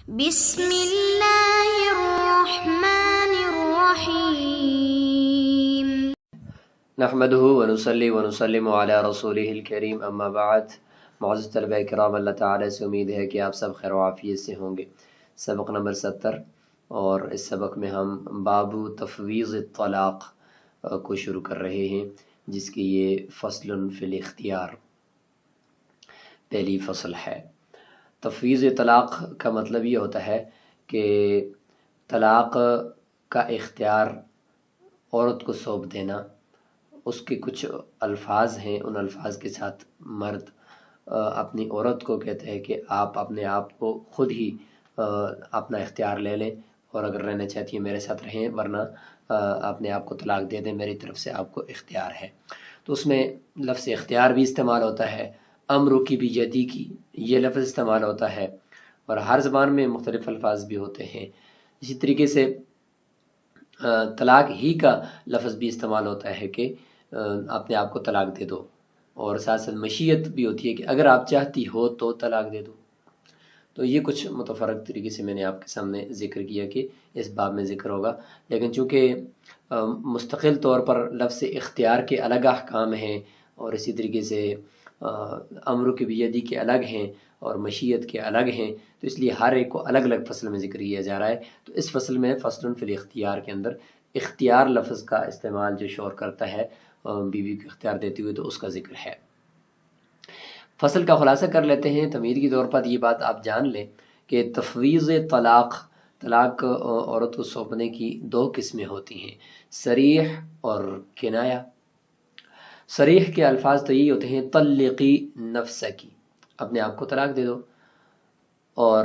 بسم اللہ الرحمن الرحیم نحمده ونصلي ونسلم على رسوله الکریم اما بعد۔ معزز طلبہ کرام، اللہ تعالیٰ سے امید ہے کہ آپ سب خیر و عافیت سے ہوں گے۔ سبق نمبر 70 اور اس سبق میں ہم باب تفویض الطلاق کو شروع کر رہے ہیں، جس کی یہ فصل فی الاختیار پہلی فصل ہے۔ تفویض طلاق کا مطلب یہ ہوتا ہے کہ طلاق کا اختیار عورت کو سونپ دینا۔ اس کے کچھ الفاظ ہیں، ان الفاظ کے ساتھ مرد اپنی عورت کو کہتے ہیں کہ آپ اپنے آپ کو خود ہی اپنا اختیار لے لیں، اور اگر رہنا چاہتی ہیں میرے ساتھ رہیں، ورنہ اپنے آپ کو طلاق دے دیں، میری طرف سے آپ کو اختیار ہے۔ تو اس میں لفظ اختیار بھی استعمال ہوتا ہے، امر کی بیدی کی یہ لفظ استعمال ہوتا ہے، اور ہر زبان میں مختلف الفاظ بھی ہوتے ہیں۔ اسی طریقے سے طلاق ہی کا لفظ بھی استعمال ہوتا ہے کہ اپنے آپ کو طلاق دے دو، اور ساتھ ساتھ مشیت بھی ہوتی ہے کہ اگر آپ چاہتی ہو تو طلاق دے دو۔ تو یہ کچھ متفرق طریقے سے میں نے آپ کے سامنے ذکر کیا کہ اس باب میں ذکر ہوگا، لیکن چونکہ مستقل طور پر لفظ اختیار کے الگ احکام ہیں، اور اسی طریقے سے امر کی بیدی کے الگ ہیں اور مشیت کے الگ ہیں، تو اس لیے ہر ایک کو الگ الگ فصل میں ذکر کیا جا رہا ہے۔ تو اس فصل میں فصل فی الاختیار کے اندر اختیار لفظ کا استعمال جو شوہر کرتا ہے بیوی کو اختیار دیتے ہوئے، تو اس کا ذکر ہے۔ فصل کا خلاصہ کر لیتے ہیں۔ تمہید کے طور پر یہ بات آپ جان لیں کہ تفویض طلاق عورت کو سونپنے کی دو قسمیں ہوتی ہیں، صریح اور کنایہ۔ صریح کے الفاظ تو یہی ہوتے ہیں طلقی نفسکی، اپنے آپ کو طلاق دے دو، اور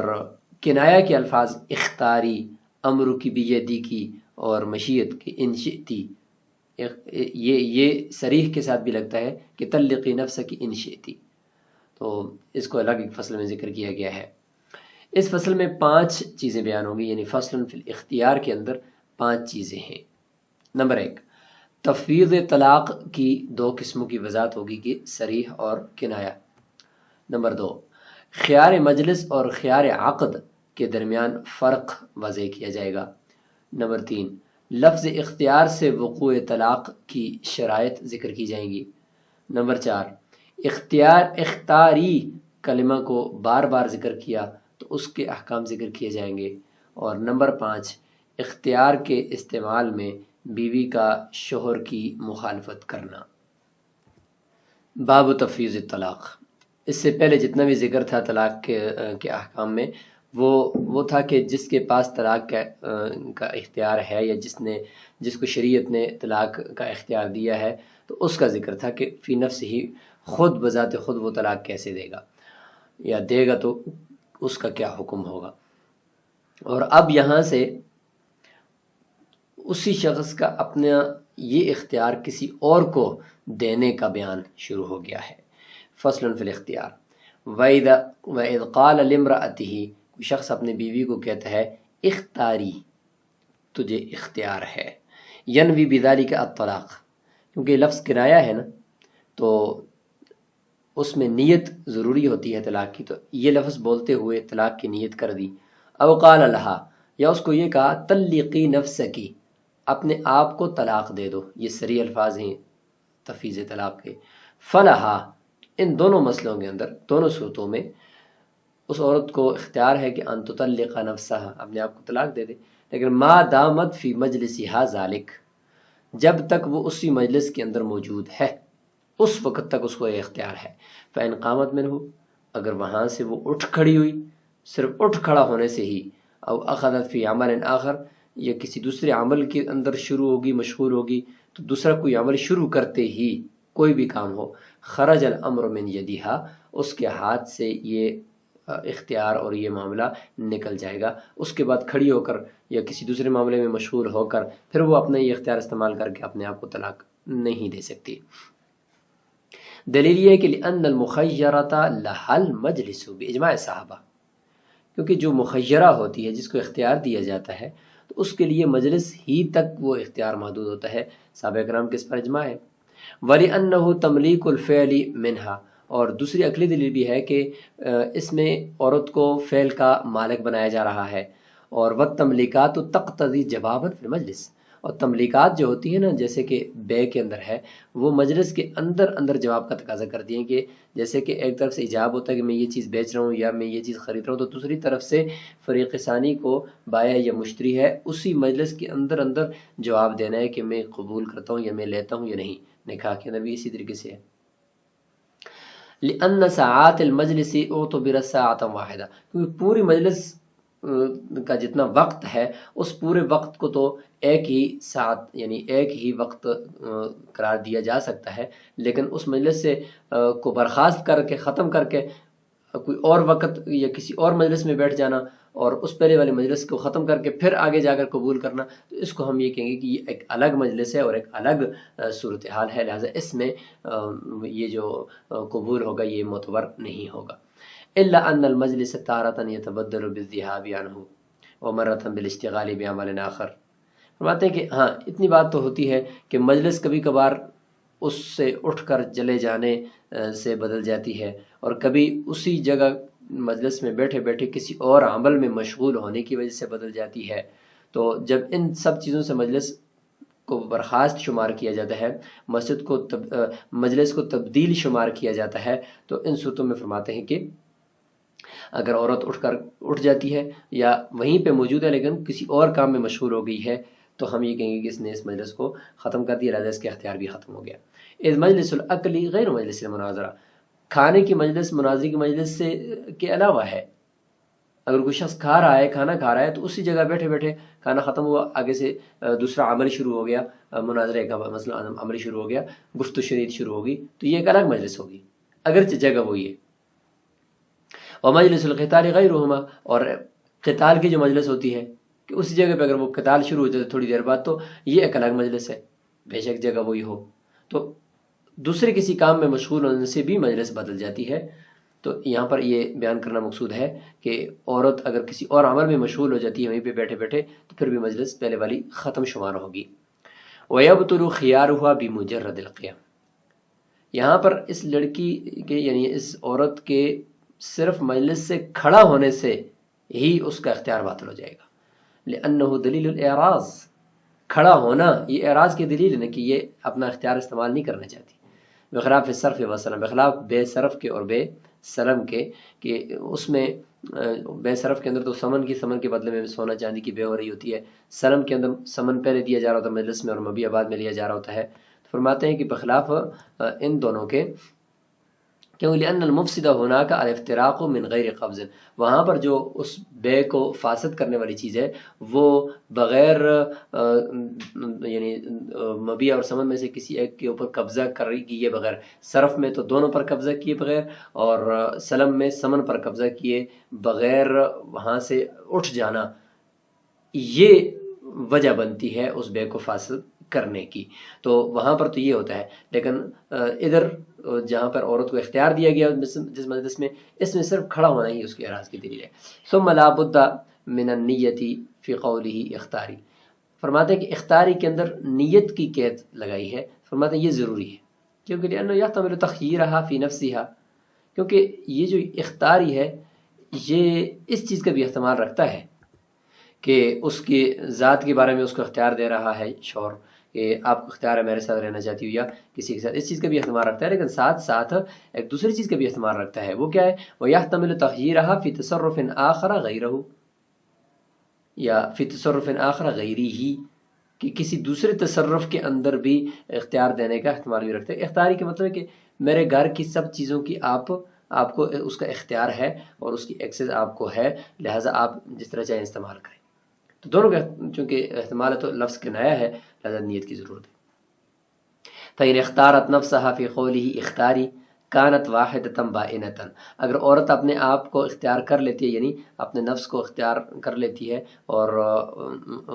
کنایہ کے الفاظ اختاری، امر کی بیدی کی اور مشیت کی انشئتی۔ یہ صریح کے ساتھ بھی لگتا ہے کہ طلقی نفسکی انشئتی، تو اس کو الگ ایک فصل میں ذکر کیا گیا ہے۔ اس فصل میں 5 چیزیں بیان ہوں گی، یعنی فصل فی الاختیار کے اندر 5 چیزیں ہیں۔ نمبر 1، تفویض طلاق کی 2 قسموں کی وضاحت ہوگی کہ صریح اور کنایہ۔ نمبر 2، خیار مجلس اور خیار عقد کے درمیان فرق واضح کیا جائے گا۔ نمبر 3، لفظ اختیار سے وقوع طلاق کی شرائط ذکر کی جائیں گی۔ نمبر 4، اختاری کلمہ کو بار بار ذکر کیا تو اس کے احکام ذکر کیے جائیں گے۔ اور نمبر 5، اختیار کے استعمال میں بیوی کا شوہر کی مخالفت کرنا۔ باب تفویض الطلاق، اس سے پہلے جتنا بھی ذکر تھا طلاق کے احکام میں، وہ تھا کہ جس کے پاس طلاق کا اختیار ہے، یا جس کو شریعت نے طلاق کا اختیار دیا ہے، تو اس کا ذکر تھا کہ فی نفس ہی خود بذات خود وہ طلاق کیسے دے گا، یا دے گا تو اس کا کیا حکم ہوگا۔ اور اب یہاں سے اسی شخص کا اپنا یہ اختیار کسی اور کو دینے کا بیان شروع ہو گیا ہے۔ فصل فی الاختیار، وَإِذْ قَالَ لِامْرَأَتِهِ، کوئی شخص اپنے بیوی کو کہتا ہے اختاری، تجھے اختیار ہے، ینوی بذالک الطلاق، کیونکہ لفظ کنایہ ہے نا، تو اس میں نیت ضروری ہوتی ہے طلاق کی، تو یہ لفظ بولتے ہوئے طلاق کی نیت کر دی۔ او قال لہا، یا اس کو یہ کہا طلقی نفسکی، اپنے آپ کو طلاق دے دو۔ یہ صریح الفاظ ہیں تفویض طلاق کے۔ فلہا، ان دونوں مسئلوں کے اندر، دونوں صورتوں میں اس عورت کو اختیار ہے کہ ان تطلق نفسها، اپنے آپ کو طلاق دے دے، لیکن ما دامت فی مجلسها ذالک، جب تک وہ اسی مجلس کے اندر موجود ہے، اس وقت تک اس کو یہ اختیار ہے۔ فإن قامت منہ، اگر وہاں سے وہ اٹھ کھڑی ہوئی، صرف اٹھ کھڑا ہونے سے ہی، او اخذت فی عمل آخر، یا کسی دوسرے عمل کے اندر شروع ہوگی، مشغول ہوگی، تو دوسرا کوئی عمل شروع کرتے ہی، کوئی بھی کام ہو، خرج الامر من یدیہا، اس کے ہاتھ سے یہ اختیار اور یہ معاملہ نکل جائے گا۔ اس کے بعد کھڑی ہو کر یا کسی دوسرے معاملے میں مشغول ہو کر پھر وہ اپنا یہ اختیار استعمال کر کے اپنے آپ کو طلاق نہیں دے سکتی۔ دلیل یہ ہے کہ لأن المخیرۃ لہا المجلس باجماع صحابہ، کیونکہ جو مخیرہ ہوتی ہے، جس کو اختیار دیا جاتا ہے، تو اس کے لیے مجلس ہی تک وہ اختیار محدود ہوتا ہے۔ صحابہ کرام کے اس پر اجماع ہے۔ وَلِأَنَّهُ تَمْلِيكُ الْفِعْلِ مِنْهَا، اور دوسری عقلی دلیل بھی ہے کہ اس میں عورت کو فعل کا مالک بنایا جا رہا ہے، اور والتملیکات تقتضی جواباً فی المجلس، اور تملیکات جو ہوتی ہیں نا، جیسے کہ بے کے اندر ہے، وہ مجلس کے اندر اندر جواب کا تقاضا کرتی ہیں، کہ جیسے کہ ایک طرف سے ایجاب ہوتا ہے کہ میں یہ چیز بیچ رہا ہوں یا میں یہ چیز خرید رہا ہوں، تو دوسری طرف سے فریق ثانی کو بائع یا مشتری ہے، اسی مجلس کے اندر اندر جواب دینا ہے کہ میں قبول کرتا ہوں یا میں لیتا ہوں یا نہیں۔ نکاح کے اندر بھی اسی طریقے سے ہے۔ لأن ساعات المجلس اعتبرت ساعۃ واحدہ، کیونکہ پوری مجلس کا جتنا وقت ہے اس پورے وقت کو تو ایک ہی ساعت یعنی ایک ہی وقت قرار دیا جا سکتا ہے، لیکن اس مجلس سے کو برخاست کر کے ختم کر کے کوئی اور وقت یا کسی اور مجلس میں بیٹھ جانا اور اس پہلے والے مجلس کو ختم کر کے پھر آگے جا کر قبول کرنا، تو اس کو ہم یہ کہیں گے کہ یہ ایک الگ مجلس ہے اور ایک الگ صورتحال ہے، لہٰذا اس میں یہ جو قبول ہوگا یہ معتبر نہیں ہوگا۔ الا ان المجلس تارۃ يتبدل بالذهاب عنه ومرۃ بالاشتغال بعمل آخر، فرماتے ہیں کہ ہاں اتنی بات تو ہوتی ہے کہ مجلس کبھی کبھار اس سے اٹھ کر چلے جانے سے بدل جاتی ہے، اور کبھی اسی جگہ مجلس میں بیٹھے بیٹھے کسی اور عمل میں مشغول ہونے کی وجہ سے بدل جاتی ہے۔ تو جب ان سب چیزوں سے مجلس کو برخاست شمار کیا جاتا ہے، مجلس کو تبدیل شمار کیا جاتا ہے، تو ان صورتوں میں فرماتے ہیں کہ اگر عورت اٹھ جاتی ہے یا وہیں پہ موجود ہے لیکن کسی اور کام میں مشغول ہو گئی ہے، تو ہم یہ کہیں گے کہ اس نے اس مجلس کو ختم کر دیا، لہذا اس کے اختیار بھی ختم ہو گیا۔ اذ مجلس الاکلی غیر مجلس المناظرہ، کھانے کی مجلس مناظرے کی مجلس سے کے علاوہ ہے۔ اگر کوئی شخص کھانا کھا رہا ہے تو اسی جگہ بیٹھے بیٹھے کھانا ختم ہوا، آگے سے دوسرا عمل شروع ہو گیا، مناظرے کا مثلا عمل شروع ہو گیا، گفت و شنید شروع ہوگی، تو یہ ایک الگ مجلس ہوگی اگرچہ جگہ وہی ہے۔ ومجلس القتال غیرهما، اور قتال کی جو مجلس ہوتی ہے کہ اسی جگہ پہ اگر وہ قتال شروع ہو جائے تھوڑی دیر بعد، تو یہ ایک الگ مجلس ہے، بے شک جگہ وہی ہو۔ تو دوسرے کسی کام میں مشغول ہونے سے بھی مجلس بدل جاتی ہے۔ تو یہاں پر یہ بیان کرنا مقصود ہے کہ عورت اگر کسی اور عمل میں مشغول ہو جاتی ہے وہیں پہ بیٹھے بیٹھے، تو پھر بھی مجلس پہلے والی ختم شمار ہوگی۔ وَيَبْطُلُ خِيَارُهَا بِمُجَرَّدِ الْقِيَامِ، یہاں پر اس لڑکی کے یعنی اس عورت کے صرف مجلس سے کھڑا ہونے سے ہی اس کا اختیار باطل ہو جائے گا۔ لِأَنَّهُ دلیل الاعراض، کھڑا ہونا یہ اعراض کی دلیل ہے کہ یہ اپنا اختیار استعمال نہیں کرنا چاہتی۔ بخلاف صرف وسلم، بخلاف بے صرف کے اور بے سلم کے، کہ اس میں بے صرف کے اندر تو سمن کے بدلے میں سونا چاندی کی بے ہو رہی ہوتی ہے، سلم کے اندر سمن پہلے دیا جا رہا ہوتا ہے مجلس میں اور مبیع بعد میں لیا جا رہا ہوتا ہے۔ فرماتے ہیں کہ بخلاف ان دونوں کے، کیوں؟ لأن المفسد هناك الافتراق من غیر قبض، وہاں پر جو اس بے کو فاسد کرنے والی چیز ہے وہ بغیر یعنی مبیع اور سمن میں سے کسی ایک کے اوپر قبضہ کیے بغیر، صرف میں تو دونوں پر قبضہ کیے بغیر اور سلم میں سمن پر قبضہ کیے بغیر وہاں سے اٹھ جانا، یہ وجہ بنتی ہے اس بے کو فاسد کرنے کی۔ تو وہاں پر تو یہ ہوتا ہے، لیکن ادھر جہاں پر عورت کو اختیار دیا گیا جس مجلس میں، اس میں صرف کھڑا ہونا ہی اس کے اعراض کی دلیل ہے۔ ثم لا بد من النیت فی قولہ اختاری، فرماتے ہیں کہ اختاری کے اندر نیت کی قید لگائی ہے، فرماتے ہیں یہ ضروری ہے، کیونکہ لأنہ یحتمل تخییرہا فی نفسہا، کیونکہ یہ جو اختاری ہے یہ اس چیز کا بھی احتمال رکھتا ہے کہ اس کی ذات کے بارے میں اس کو اختیار دے رہا ہے شوہر کہ آپ کو اختیار ہے میرے ساتھ رہنا چاہتی ہو یا کسی کے ساتھ، اس چیز کا بھی احتمال رکھتا ہے، لیکن ساتھ ساتھ ایک دوسری چیز کا بھی احتمال رکھتا ہے، وہ کیا ہے؟ وَيَحْتَمِلُ تَخْيِيرَهَا فِي تَصَرُّفٍ آخَرَ غَيْرَهُ، یا فی تصرف آخر غیری ہی، کہ کسی دوسرے تصرف کے اندر بھی اختیار دینے کا احتمال بھی رکھتے ہیں۔ اختیاری کا مطلب ہے کہ میرے گھر کی سب چیزوں کی آپ کو اس کا اختیار ہے اور اس کی ایکسس آپ کو ہے، لہٰذا آپ جس طرح چاہیں استعمال کریں۔ تو دونوں کا چونکہ احتمال ہے تو لفظ کنایا ہے، لہٰذا نیت کی ضرورت ہے۔ فَإِنْ اخْتَارَتْ نَفْسَهَا فِي قَوْلِهِ اختاری کانت واحدۃ بائنۃ، اگر عورت اپنے آپ کو اختیار کر لیتی ہے یعنی اپنے نفس کو اختیار کر لیتی ہے اور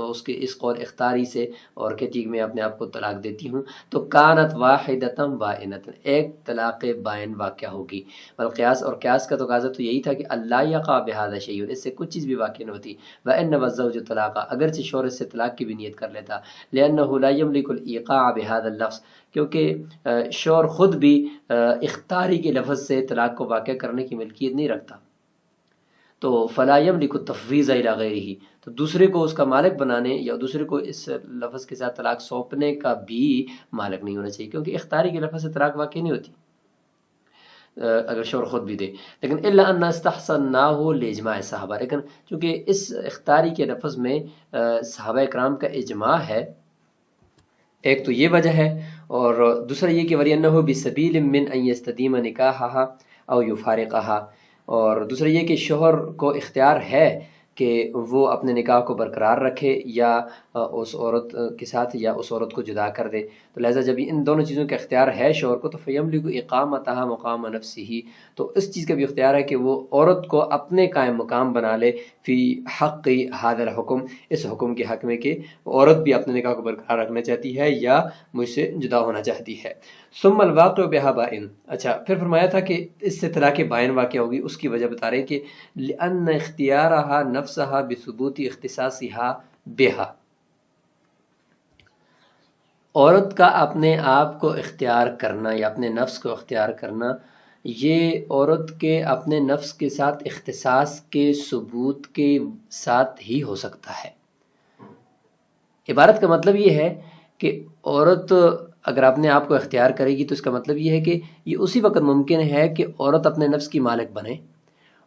اس کے اس قول اختیاری سے اور کہتی ہے کہ میں اپنے آپ کو طلاق دیتی ہوں، تو کانت واحدۃ بائنۃ، ایک طلاق بائن واقع ہوگی۔ والقیاس، اور قیاس کا تقاضا تو یہی تھا کہ اللہ یقع بہذا شیء، اس سے کچھ چیز بھی واقع نہ ہوتی، وان الزوج طلاق، اگرچہ شوہر اس سے طلاق کی بھی نیت کر لیتا، لانه لا یملک الایقاع بهذا اللفظ، کیونکہ شوہر خود بھی اختیاری کے لفظ سے طلاق کو واقع کرنے کی ملکیت نہیں رکھتا، تو فلا یملک التفویض الی غیرہ، تو دوسرے کو اس کا مالک بنانے یا دوسرے کو اس لفظ کے ساتھ طلاق سونپنے کا بھی مالک نہیں ہونا چاہیے، کیونکہ اختیاری کے لفظ سے طلاق واقع نہیں ہوتی اگر شوہر خود بھی دے۔ لیکن الا ان استحسناہ لاجماع صحابہ، لیکن چونکہ اس اختیاری کے لفظ میں صحابہ اکرام کا اجماع ہے، ایک تو یہ وجہ ہے، اور دوسرا یہ کہ وَلِأَنَّهُ بِسَبِيلٍ مِّنْ أَن يَسْتَدِيمَ نِكَاحَهَا أَوْ يُفَارِقَهَا، اور دوسرا یہ کہ شوہر کو اختیار ہے کہ وہ اپنے نکاح کو برقرار رکھے یا اس عورت کے ساتھ یا اس عورت کو جدا کر دے، تو لہٰذا جب ان دونوں چیزوں کا اختیار ہے شوہر کو، تو فَيَمْلِكُ إِقَامَتَهَا مُقَامَ نَفْسِهِ، تو اس چیز کا بھی اختیار ہے کہ وہ عورت کو اپنے قائم مقام بنا لے فی حق هذا الحکم، اس حکم کے حق میں کہ عورت بھی اپنے نکاح کو برقرار رکھنا چاہتی ہے یا مجھ سے جدا ہونا چاہتی ہے۔ ثم الواقع بها بائن، اچھا پھر فرمایا تھا کہ اس سے طلاق بائن واقع ہوگی، اس کی وجہ بتا رہے ہیں کہ لأن اختیارها نفسها بثبوت اختصاصها بها، عورت کا اپنے آپ کو اختیار کرنا یا اپنے نفس کو اختیار کرنا، یہ عورت کے اپنے نفس کے ساتھ اختصاص کے ثبوت کے ساتھ ہی ہو سکتا ہے۔ عبارت کا مطلب یہ ہے کہ عورت اگر اپنے آپ کو اختیار کرے گی تو اس کا مطلب یہ ہے کہ یہ اسی وقت ممکن ہے کہ عورت اپنے نفس کی مالک بنے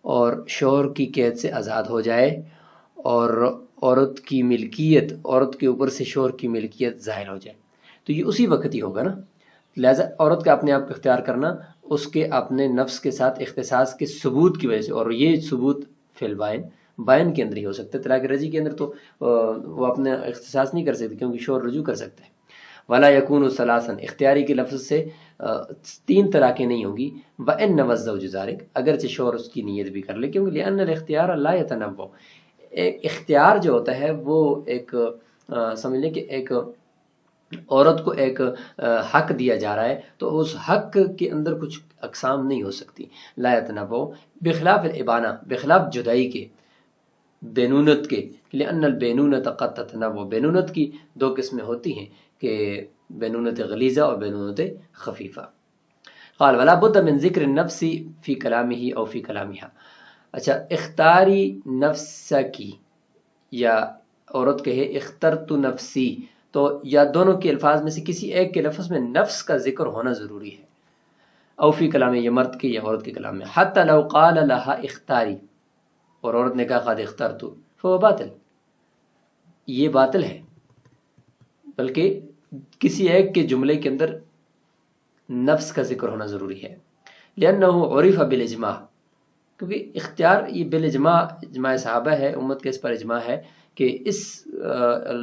اور شوہر کی قید سے آزاد ہو جائے، اور عورت کی ملکیت، عورت کے اوپر سے شوہر کی ملکیت ظاہر ہو جائے، تو یہ اسی وقت ہی ہوگا نا۔ لہٰذا عورت کا اپنے آپ کو اختیار کرنا اس کے اپنے نفس کے ساتھ اختصاص کے ثبوت کی وجہ سے، اور یہ ثبوت فی البائن، بائن کے اندر ہی ہو سکتا ہے، طلاق رجعی کے اندر تو وہ اپنے اختصاص نہیں کر سکتے کیونکہ شوہر رجوع کر سکتا ہے۔ ولا یکون ثلاثا، اختیاری کے لفظ سے 3 طلاقیں نہیں ہوں گی، وان نوى الزوج ذلك، اگرچہ شوہر اس کی نیت بھی کر لے، کیونکہ لان الاختیار لا يتنوع، اختیار جو ہوتا ہے وہ ایک سمجھ لیں کہ ایک عورت کو ایک حق دیا جا رہا ہے، تو اس حق کے اندر کچھ اقسام نہیں ہو سکتی، لا يتنوع، بخلاف الابانہ، بخلاف جدائی کے، بینونت کے، لأن البینونت قد تتنوع، بینونت کی 2 قسمیں ہوتی ہیں کہ بینونت غلیظہ اور بینونت خفیفہ۔ قال ولا بد من ذکر النفس فی کلامہ او فی کلامہا، اچھا اختیاری نفس کی، یا عورت کہے اخترت نفسی، تو یا دونوں کے الفاظ میں سے کسی ایک کے لفظ میں نفس کا ذکر ہونا ضروری ہے، او فی کلام، یہ مرد کے یا عورت کے کلام میں، حتی لو قال لها اختاری، اور عورت نے کہا قد اخترت، فهو باطل، یہ باطل ہے، بلکہ کسی ایک کے جملے کے اندر نفس کا ذکر ہونا ضروری ہے، لأنه عرف بالاجماع، کیونکہ اختیار یہ بالاجماع، اجماع صحابہ ہے، امت کے اس پر اجماع ہے کہ اس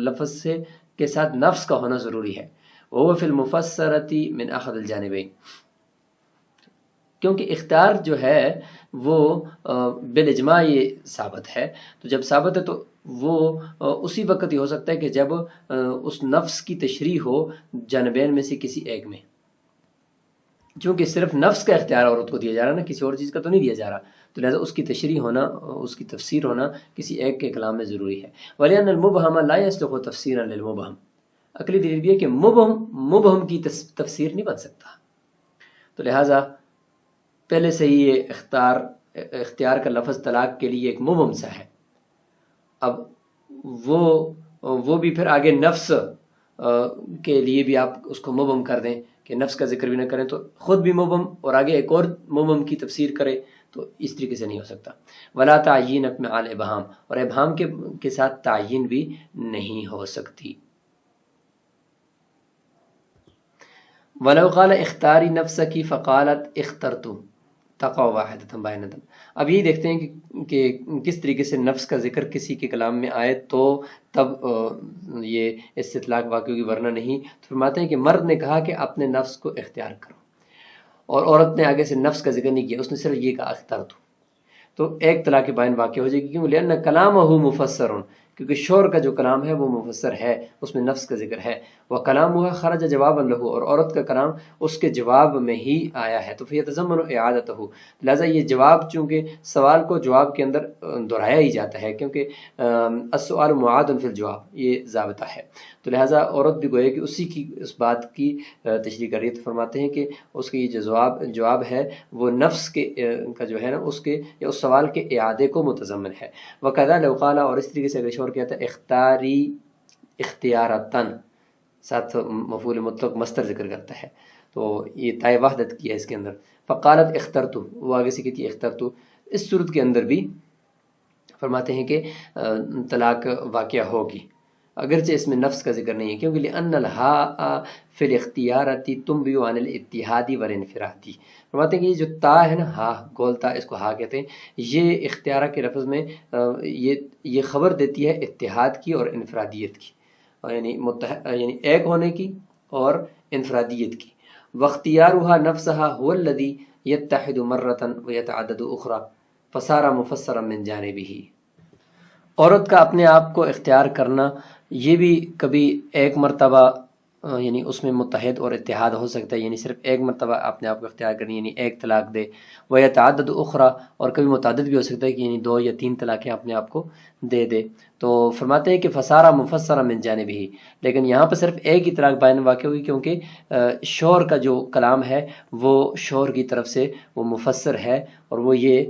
لفظ سے کے ساتھ نفس کا ہونا ضروری ہے، وهو فی المفسرۃ من احد الجانبین، کیونکہ اختیار جو ہے وہ بالاجماع یہ ثابت ہے، تو جب ثابت ہے تو وہ اسی وقت ہی ہو سکتا ہے کہ جب اس نفس کی تشریح ہو جانبین میں سے کسی ایک میں، چونکہ صرف نفس کا اختیار عورت کو دیا جا رہا نا، کسی اور چیز کا تو نہیں دیا جا رہا، تو لہذا اس کی تشریح ہونا، اس کی تفسیر ہونا کسی ایک کے کلام میں ضروری ہے۔ وَلِأَنَّ الْمُبْهَمَ لَا يَصْلُحُ تَفْسِيرًا لِلْمُبْهَمِ، عقلی دلیل یہ کہ مبہم کی تفسیر نہیں بن سکتا، تو لہذا پہلے سے ہی یہ اختیار کا لفظ طلاق کے لیے ایک مبہم سا ہے، اب وہ بھی پھر آگے نفس کے لیے بھی آپ اس کو مبہم کر دیں کہ نفس کا ذکر بھی نہ کریں، تو خود بھی مبہم اور آگے ایک اور مبہم کی تفسیر کرے، تو اس طریقے سے نہیں ہو سکتا۔ ولا تعیین مع الابہام، اور ابہام کے ساتھ تعیین بھی نہیں ہو سکتی۔ ولو قال اختاری نفسکی فقالت اخترت تقع واحدۃ بینۃ، اب یہ دیکھتے ہیں کہ کس طریقے سے نفس کا ذکر کسی کے کلام میں آئے تو تب یہ اس سے اطلاق واقع ہوگی، ورنہ نہیں۔ تو فرماتے ہیں کہ مرد نے کہا کہ اپنے نفس کو اختیار کرو، اور عورت نے آگے سے نفس کا ذکر نہیں کیا، اس نے صرف یہ کہا اخترت، تو ایک طلاق بائن واقع ہو جائے گی، کیوں؟ لأن کلامہ مفسر، کیونکہ شوہر کا جو کلام ہے وہ مفسر ہے، اس میں نفس کا ذکر ہے. وہ کلام ہوا خرج جوابا لہو، اور عورت کا کلام اس کے جواب میں ہی آیا ہے، تو فیتضمن اعادتہ، لہٰذا یہ جواب چونکہ سوال کو جواب کے اندر دہرایا ہی جاتا ہے، کیونکہ السؤال معاد فی الجواب یہ ضابطہ ہے، تو لہٰذا عورت بھی گویا کہ اسی کی اس بات کی تشریح کر رہی ہے. تو فرماتے ہیں کہ اس کی یہ جو جواب ہے وہ نفس کے کا جو ہے نا اس کے یا اس سوال کے اعادے کو متضمن ہے. وَكَذَا لَوْ قَالَ، اور اس طریقے سے اگر شوہر کہتا ہے اختاری اختیارتاً، ساتھ مفعول مطلق مصدر ذکر کرتا ہے، تو یہ تائے وحدت کی ہے اس کے اندر. فقالت اخترت، وہ آگے سے کہتی ہے اخترت، اس صورت کے اندر بھی فرماتے ہیں کہ طلاق واقع ہوگی، اگرچہ اس میں نفس کا ذکر نہیں ہے، کیونکہ لأن الہاء فی الاختیارات تنبئ عن الاتحاد والانفراد. فرماتے ہیں کہ یہ جو تا ہے نا، ہا گول تا، اس کو ہا کہتے ہیں، یہ اختیارہ کے لفظ میں یہ خبر دیتی ہے اتحاد کی اور انفرادیت کی، یعنی ایک ہونے کی اور انفرادیت کی. واختیارها نفسها هو الذي يتحد مرة ويتعدد أخرى فصار مفسرا من جانبه. عورت کا اپنے آپ کو اختیار کرنا یہ بھی کبھی ایک مرتبہ یعنی اس میں متحد اور اتحاد ہو سکتا ہے، یعنی صرف ایک مرتبہ اپنے آپ کو اختیار کرنی یعنی ایک طلاق دے، وہ یتعدد اخرى، اور کبھی متعدد بھی ہو سکتا ہے کہ یعنی 2 یا 3 طلاقیں اپنے آپ کو دے دے. تو فرماتے ہیں کہ فسارا مفسرا من جانبہ، لیکن یہاں پر صرف ایک ہی طلاق بائن واقع ہوئی، کیونکہ شوہر کا جو کلام ہے وہ شوہر کی طرف سے وہ مفسر ہے، اور وہ یہ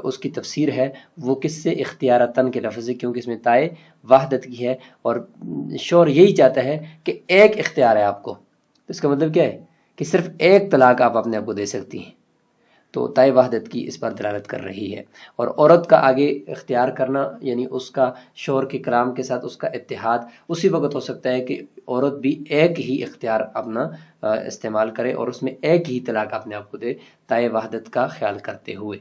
اس کی تفسیر ہے وہ کس سے اختیارتاً کے لفظ سے، کیونکہ اس میں تائے وحدت کی ہے، اور شوہر یہی چاہتا ہے کہ ایک اختیار ہے آپ کو. تو اس کا مطلب کیا ہے کہ صرف ایک طلاق آپ اپنے آپ کو دے سکتی ہیں، تو تائے وحدت کی اس پر دلالت کر رہی ہے. اور عورت کا آگے اختیار کرنا یعنی اس کا شوہر کے کلام کے ساتھ اس کا اتحاد اسی وقت ہو سکتا ہے کہ عورت بھی ایک ہی اختیار اپنا استعمال کرے اور اس میں ایک ہی طلاق اپنے آپ کو دے، تائے وحدت کا خیال کرتے ہوئے.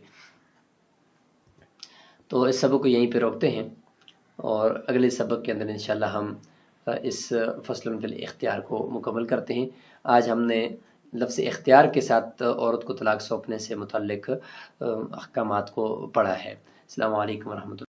تو اس سبق کو یہیں پہ روکتے ہیں، اور اگلے سبق کے اندر انشاءاللہ ہم اس فصل فی الاختیار کو مکمل کرتے ہیں. آج ہم نے لفظ اختیار کے ساتھ عورت کو طلاق سونپنے سے متعلق احکامات کو پڑھا ہے. السلام علیکم ورحمۃ اللہ.